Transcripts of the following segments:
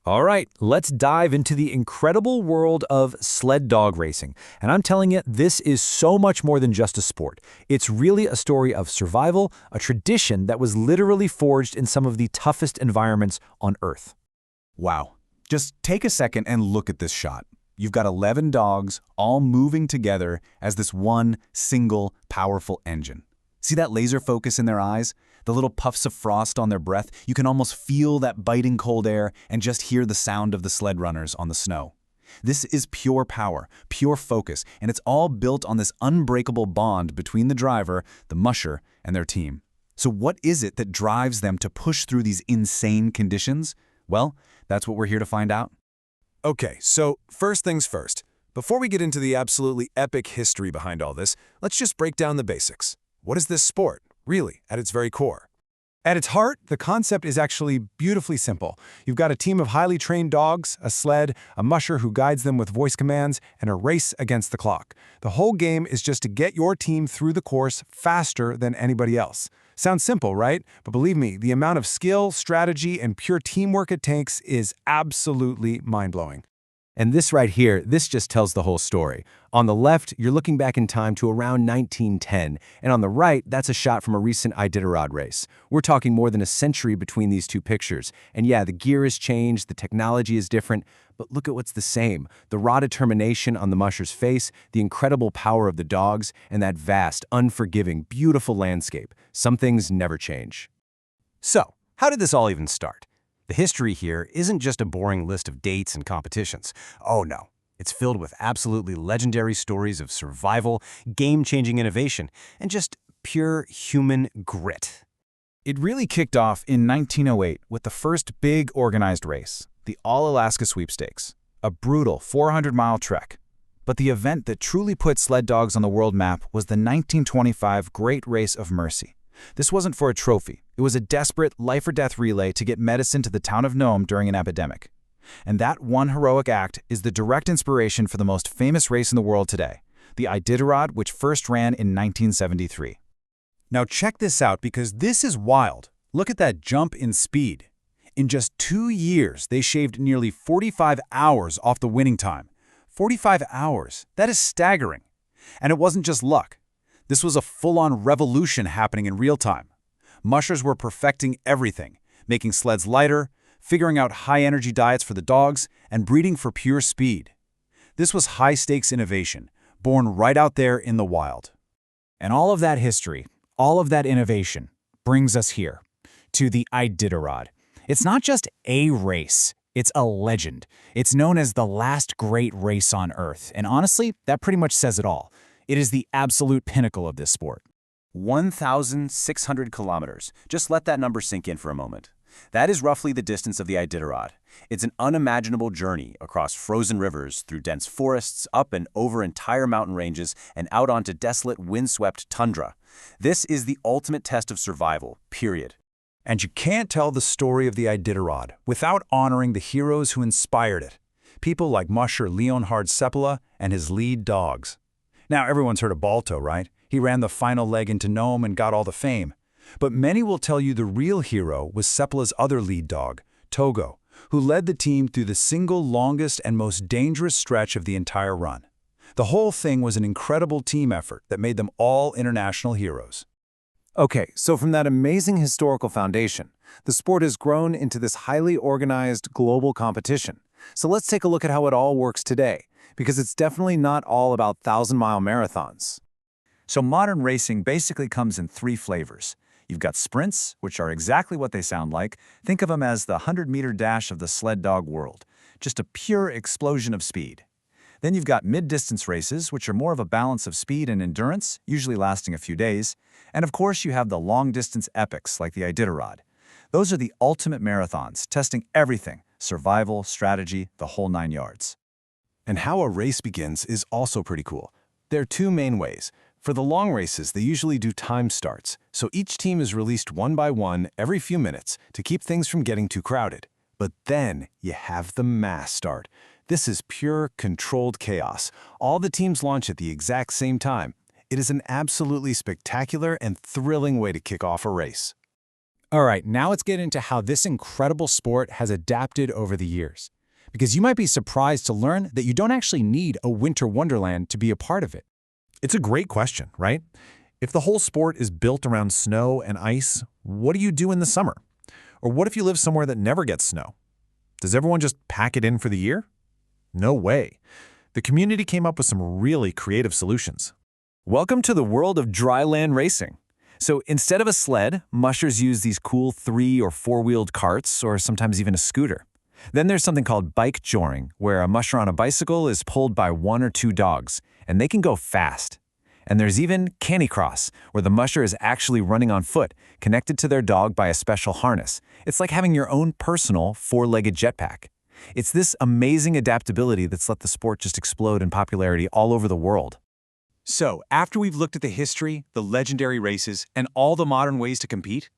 All right, let's dive into the incredible world of sled dog racing. And I'm telling you, this is so much more than just a sport. It's really a story of survival, a tradition that was literally forged in some of the toughest environments on Earth. Wow. Just take a second and look at this shot. You've got 11 dogs all moving together as this one single powerful engine. See that laser focus in their eyes? The little puffs of frost on their breath? You can almost feel that biting cold air and just hear the sound of the sled runners on the snow. This is pure power, pure focus, and it's all built on this unbreakable bond between the driver, the musher, and their team. So what is it that drives them to push through these insane conditions? Well, that's what we're here to find out. Okay, so first things first. Before we get into the absolutely epic history behind all this, let's just break down the basics. What is this sport, really, at its very core? At its heart, the concept is actually beautifully simple. You've got a team of highly trained dogs, a sled, a musher who guides them with voice commands, and a race against the clock. The whole game is just to get your team through the course faster than anybody else. Sounds simple, right? But believe me, the amount of skill, strategy, and pure teamwork it takes is absolutely mind-blowing. And this right here, this just tells the whole story. On the left, you're looking back in time to around 1910, and on the right, that's a shot from a recent Iditarod race. We're talking more than a century between these two pictures. And yeah, the gear has changed, the technology is different, but look at what's the same. The raw determination on the musher's face, the incredible power of the dogs, and that vast, unforgiving, beautiful landscape. Some things never change. So, how did this all even start? The history here isn't just a boring list of dates and competitions. Oh no, it's filled with absolutely legendary stories of survival, game-changing innovation, and just pure human grit. It really kicked off in 1908 with the first big organized race, the All-Alaska Sweepstakes, a brutal 400-mile trek. But the event that truly put sled dogs on the world map was the 1925 Great Race of Mercy. This wasn't for a trophy. It was a desperate life-or-death relay to get medicine to the town of Nome during an epidemic. And that one heroic act is the direct inspiration for the most famous race in the world today, the Iditarod, which first ran in 1973. Now check this out because this is wild. Look at that jump in speed. In just 2 years, they shaved nearly 45 hours off the winning time. 45 hours. That is staggering. And it wasn't just luck. This was a full-on revolution happening in real time. Mushers were perfecting everything, making sleds lighter, figuring out high-energy diets for the dogs, and breeding for pure speed. This was high-stakes innovation, born right out there in the wild. And all of that history, all of that innovation, brings us here, to the Iditarod. It's not just a race, it's a legend. It's known as the last great race on Earth, and honestly, that pretty much says it all. It is the absolute pinnacle of this sport. 1,600 kilometers. Just let that number sink in for a moment. That is roughly the distance of the Iditarod. It's an unimaginable journey across frozen rivers, through dense forests, up and over entire mountain ranges, and out onto desolate, windswept tundra. This is the ultimate test of survival, period. And you can't tell the story of the Iditarod without honoring the heroes who inspired it. People like Musher Leonhard Seppala and his lead dogs. Now, everyone's heard of Balto, right? He ran the final leg into Nome and got all the fame. But many will tell you the real hero was Seppala's other lead dog, Togo, who led the team through the single longest and most dangerous stretch of the entire run. The whole thing was an incredible team effort that made them all international heroes. Okay, so from that amazing historical foundation, the sport has grown into this highly organized global competition. So let's take a look at how it all works today, because it's definitely not all about 1,000-mile marathons. So modern racing basically comes in 3 flavors. You've got sprints, which are exactly what they sound like. Think of them as the 100-meter dash of the sled dog world. Just a pure explosion of speed. Then you've got mid-distance races, which are more of a balance of speed and endurance, usually lasting a few days. And of course, you have the long-distance epics like the Iditarod. Those are the ultimate marathons, testing everything: survival, strategy, the whole 9 yards. And how a race begins is also pretty cool. There are 2 main ways. For the long races, they usually do time starts, so each team is released one by one every few minutes to keep things from getting too crowded. But then you have the mass start. This is pure, controlled chaos. All the teams launch at the exact same time. It is an absolutely spectacular and thrilling way to kick off a race. All right, now let's get into how this incredible sport has adapted over the years. Because you might be surprised to learn that you don't actually need a winter wonderland to be a part of it. It's a great question, right? If the whole sport is built around snow and ice, what do you do in the summer? Or what if you live somewhere that never gets snow? Does everyone just pack it in for the year? No way. The community came up with some really creative solutions. Welcome to the world of dryland racing. So instead of a sled, mushers use these cool 3- or 4-wheeled carts, or sometimes even a scooter. Then there's something called bike joring, where a musher on a bicycle is pulled by 1 or 2 dogs, and they can go fast. And there's even canicross, where the musher is actually running on foot, connected to their dog by a special harness. It's like having your own personal 4-legged jetpack. It's this amazing adaptability that's let the sport just explode in popularity all over the world. So, after we've looked at the history, the legendary races, and all the modern ways to compete,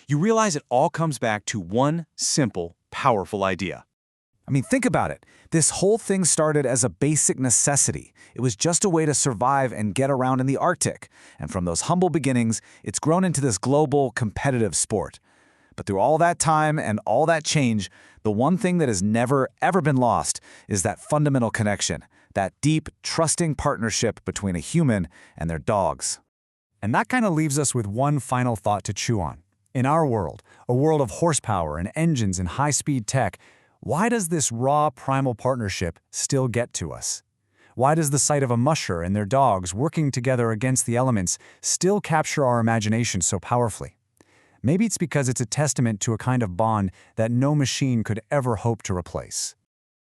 you realize it all comes back to one simple, powerful idea. I mean, think about it. This whole thing started as a basic necessity. It was just a way to survive and get around in the Arctic. And from those humble beginnings, it's grown into this global, competitive sport. But through all that time and all that change, the one thing that has never, ever been lost is that fundamental connection, that deep, trusting partnership between a human and their dogs. And that kind of leaves us with one final thought to chew on. In our world, a world of horsepower and engines and high-speed tech, why does this raw, primal partnership still get to us? Why does the sight of a musher and their dogs working together against the elements still capture our imagination so powerfully? Maybe it's because it's a testament to a kind of bond that no machine could ever hope to replace.